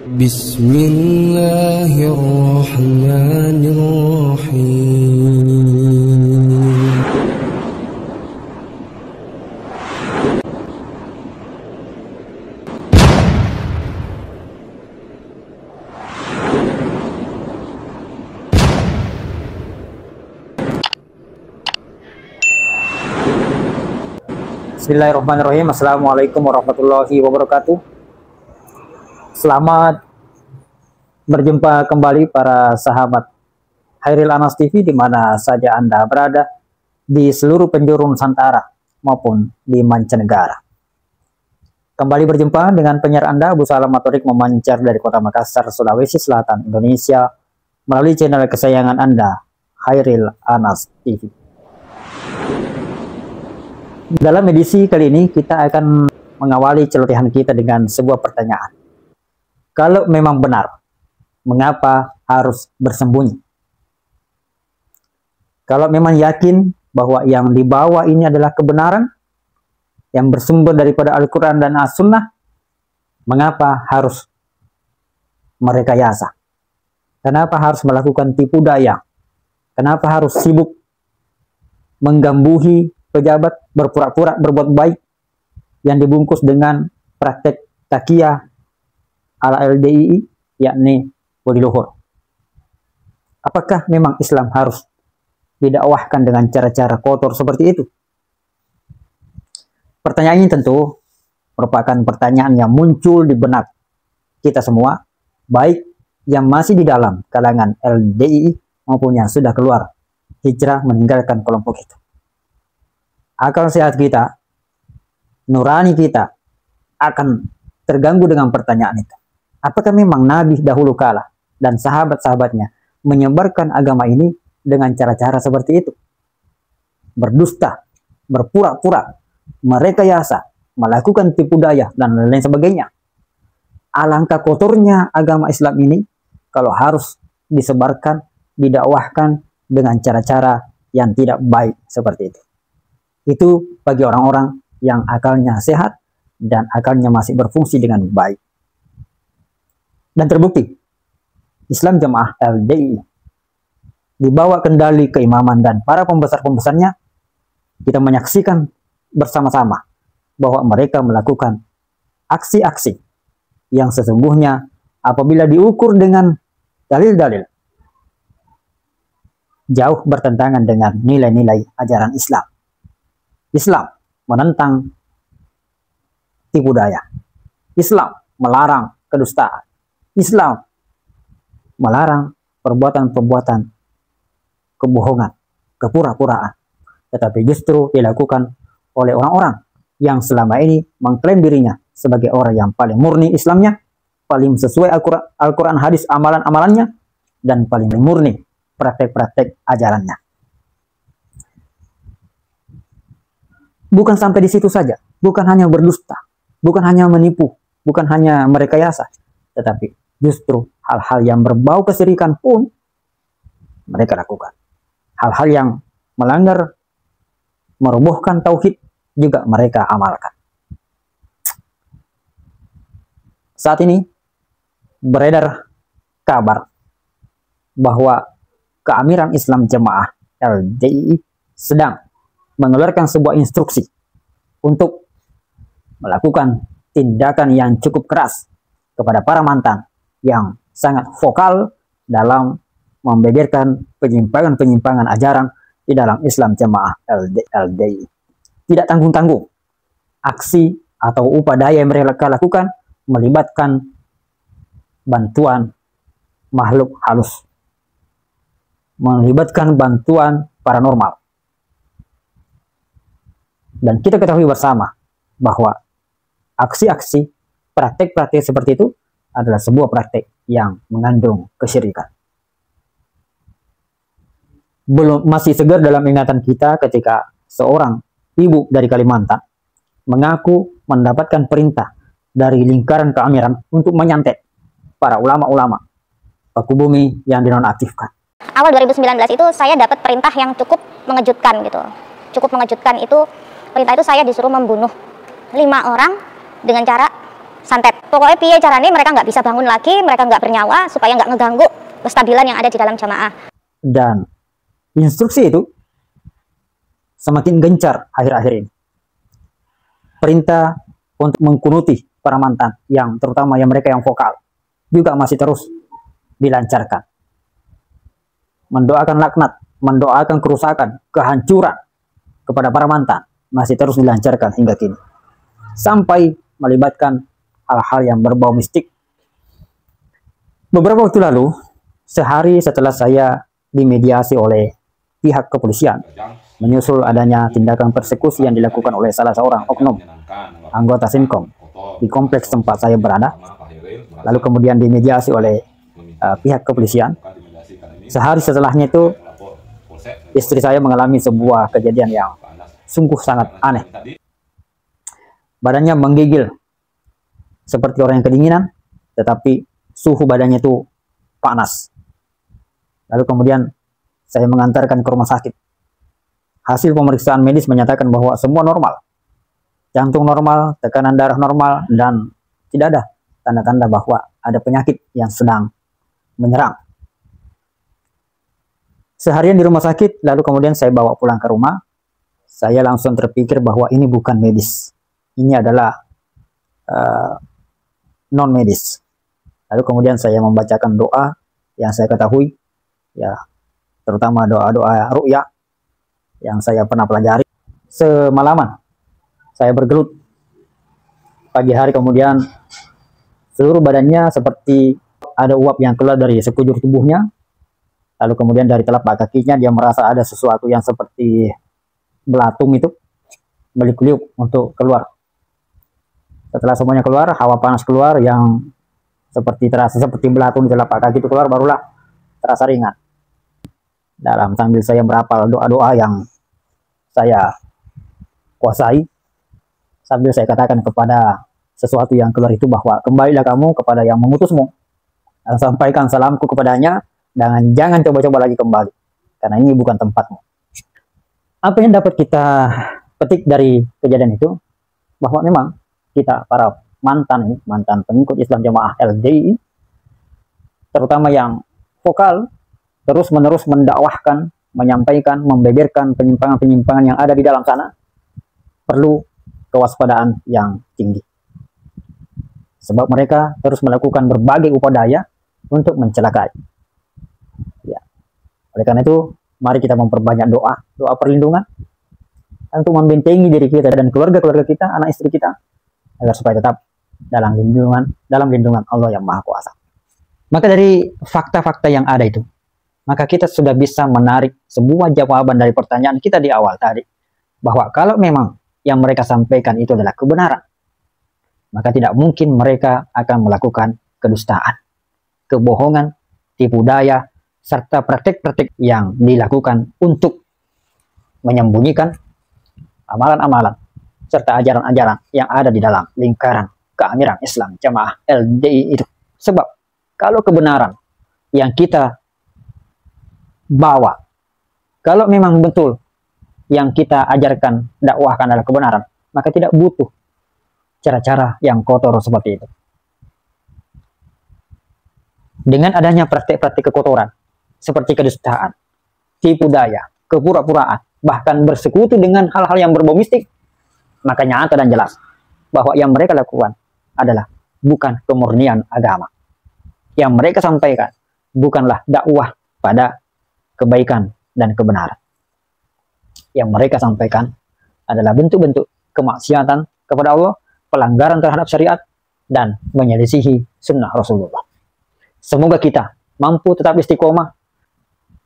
Bismillahirrahmanirrahim. Bismillahirrahmanirrahim. Assalamualaikum warahmatullahi wabarakatuh. Selamat berjumpa kembali para sahabat Hairil Anas TV di mana saja Anda berada di seluruh penjuru Nusantara maupun di mancanegara. Kembali berjumpa dengan penyiar Anda, Abu Salam Matorik, memancar dari kota Makassar, Sulawesi Selatan, Indonesia melalui channel kesayangan Anda, Hairil Anas TV. Dalam edisi kali ini kita akan mengawali celotehan kita dengan sebuah pertanyaan. Kalau memang benar, mengapa harus bersembunyi? Kalau memang yakin bahwa yang dibawa ini adalah kebenaran yang bersumber daripada Al-Quran dan As-Sunnah, mengapa harus merekayasa? Kenapa harus melakukan tipu daya? Kenapa harus sibuk menggambuhi pejabat, berpura-pura berbuat baik yang dibungkus dengan praktek takiyah ala LDII, yakni bodi luhur? Apakah memang Islam harus didakwahkan dengan cara-cara kotor seperti itu? Pertanyaan ini tentu merupakan pertanyaan yang muncul di benak kita semua, baik yang masih di dalam kalangan LDII maupun yang sudah keluar hijrah meninggalkan kelompok itu. Akal sehat kita, nurani kita akan terganggu dengan pertanyaan itu. Apakah memang Nabi dahulu kala dan sahabat-sahabatnya menyebarkan agama ini dengan cara-cara seperti itu? Berdusta, berpura-pura, merekayasa, melakukan tipu daya, dan lain sebagainya. Alangkah kotornya agama Islam ini kalau harus disebarkan, didakwahkan dengan cara-cara yang tidak baik seperti itu. Itu bagi orang-orang yang akalnya sehat dan akalnya masih berfungsi dengan baik. Dan terbukti, Islam Jamaah LDII di bawah kendali keimaman dan para pembesar-pembesarnya, kita menyaksikan bersama-sama bahwa mereka melakukan aksi-aksi yang sesungguhnya apabila diukur dengan dalil-dalil jauh bertentangan dengan nilai-nilai ajaran Islam. Islam menentang tipu daya. Islam melarang kedustaan. Islam melarang perbuatan-perbuatan kebohongan, kepura-puraan. Tetapi justru dilakukan oleh orang-orang yang selama ini mengklaim dirinya sebagai orang yang paling murni Islamnya, paling sesuai Al-Quran, hadis, amalan-amalannya, dan paling murni praktek-praktek ajarannya. Bukan sampai di situ saja, bukan hanya berdusta, bukan hanya menipu, bukan hanya merekayasa, tetapi justru hal-hal yang berbau kesyirikan pun mereka lakukan. Hal-hal yang melanggar, merobohkan tauhid juga mereka amalkan. Saat ini beredar kabar bahwa Keamiran Islam Jamaah LDII sedang mengeluarkan sebuah instruksi untuk melakukan tindakan yang cukup keras kepada para mantan yang sangat vokal dalam membeberkan penyimpangan-penyimpangan ajaran di dalam Islam Jamaah LDII. Tidak tanggung-tanggung, aksi atau upadaya yang mereka lakukan melibatkan bantuan makhluk halus, melibatkan bantuan paranormal. Dan kita ketahui bersama bahwa aksi-aksi, praktek-praktek seperti itu adalah sebuah praktek yang mengandung kesyirikan. Masih segar dalam ingatan kita ketika seorang ibu dari Kalimantan mengaku mendapatkan perintah dari lingkaran keamiran untuk menyantet para ulama-ulama Paku Bumi yang dinonaktifkan. Awal 2019 itu saya dapat perintah yang cukup mengejutkan gitu. Cukup mengejutkan itu, perintah itu saya disuruh membunuh 5 orang dengan cara santet. Pokoknya piye caranya mereka nggak bisa bangun lagi, mereka nggak bernyawa, supaya nggak ngeganggu kestabilan yang ada di dalam jamaah. Dan instruksi itu semakin gencar akhir-akhir ini. Perintah untuk mengkunuti para mantan, yang terutama yang mereka yang vokal, juga masih terus dilancarkan. Mendoakan laknat, mendoakan kerusakan, kehancuran kepada para mantan masih terus dilancarkan hingga kini. Sampai melibatkan hal-hal yang berbau mistik. Beberapa waktu lalu, sehari setelah saya dimediasi oleh pihak kepolisian, menyusul adanya tindakan persekusi yang dilakukan oleh salah seorang oknum anggota Sinkom di kompleks tempat saya berada, lalu kemudian dimediasi oleh pihak kepolisian. Sehari setelahnya itu, istri saya mengalami sebuah kejadian yang sungguh sangat aneh. Badannya menggigil seperti orang yang kedinginan, tetapi suhu badannya itu panas. Lalu kemudian saya mengantarkan ke rumah sakit. Hasil pemeriksaan medis menyatakan bahwa semua normal. Jantung normal, tekanan darah normal, dan tidak ada tanda-tanda bahwa ada penyakit yang sedang menyerang. Seharian di rumah sakit, lalu kemudian saya bawa pulang ke rumah. Saya langsung terpikir bahwa ini bukan medis. Ini adalah non-medis. Lalu kemudian saya membacakan doa yang saya ketahui, ya, terutama doa-doa ruqyah yang saya pernah pelajari. Semalaman saya bergelut. Pagi hari kemudian seluruh badannya seperti ada uap yang keluar dari sekujur tubuhnya. Lalu kemudian dari telapak kakinya dia merasa ada sesuatu yang seperti belatung itu meliuk-liuk untuk keluar. Setelah semuanya keluar, hawa panas keluar yang terasa seperti belatung di telapak kaki itu keluar, barulah terasa ringan. Sambil saya berapal doa-doa yang saya kuasai, sambil saya katakan kepada sesuatu yang keluar itu bahwa kembalilah kamu kepada yang mengutusmu, dan sampaikan salamku kepadanya, dan jangan coba-coba lagi kembali, karena ini bukan tempatmu. Apa yang dapat kita petik dari kejadian itu, bahwa memang kita para mantan pengikut Islam Jamaah LDI, terutama yang vokal, terus-menerus mendakwahkan, menyampaikan, membeberkan penyimpangan-penyimpangan yang ada di dalam sana, perlu kewaspadaan yang tinggi. Sebab mereka terus melakukan berbagai upaya untuk mencelakai. Ya. Oleh karena itu, mari kita memperbanyak doa perlindungan untuk membentengi diri kita dan keluarga-keluarga kita, anak istri kita, agar supaya tetap dalam lindungan Allah yang Maha Kuasa. Maka dari fakta-fakta yang ada itu, maka kita sudah bisa menarik sebuah jawaban dari pertanyaan kita di awal tadi, bahwa kalau memang yang mereka sampaikan itu adalah kebenaran, maka tidak mungkin mereka akan melakukan kedustaan, kebohongan, tipu daya, serta praktik-praktik yang dilakukan untuk menyembunyikan amalan-amalan serta ajaran-ajaran yang ada di dalam lingkaran keamiran Islam Jamaah LDI itu. Sebab kalau kebenaran yang kita bawa, kalau memang betul yang kita ajarkan, dakwahkan adalah kebenaran, maka tidak butuh cara-cara yang kotor seperti itu. Dengan adanya praktik-praktik kekotoran seperti kedustaan, tipu daya, kepura-puraan, bahkan bersekutu dengan hal-hal yang berbau mistik, maka nyata dan jelas bahwa yang mereka lakukan adalah bukan kemurnian agama. Yang mereka sampaikan bukanlah dakwah pada kebaikan dan kebenaran. Yang mereka sampaikan adalah bentuk-bentuk kemaksiatan kepada Allah, pelanggaran terhadap syariat, dan menyelisihi sunnah Rasulullah. Semoga kita mampu tetap istiqomah,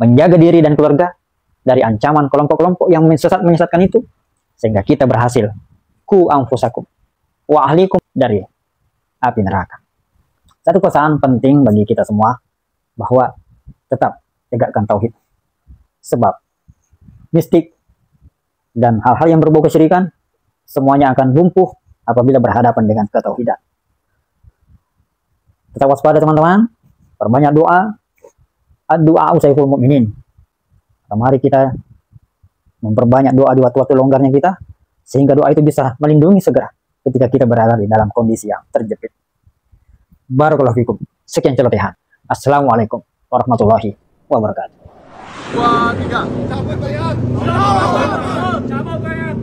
menjaga diri dan keluarga dari ancaman kelompok-kelompok yang menyesatkan itu, sehingga kita berhasil ku anfusakum wa ahlikum dari api neraka. Satu pesan penting bagi kita semua, bahwa tetap tegakkan tauhid. Sebab mistik dan hal-hal yang berbau kesyirikan semuanya akan lumpuh apabila berhadapan dengan ketauhidan. Tetap waspada teman-teman, perbanyak doa. Ad-du'a saiful mu'minin. Mari kita memperbanyak doa di waktu-waktu longgarnya kita, sehingga doa itu bisa melindungi segera ketika kita berada di dalam kondisi yang terjepit. Barakallahu fikum. Sekian celotehan. Assalamualaikum warahmatullahi wabarakatuh. 2, 3. Cabut bayar. Cabut bayar.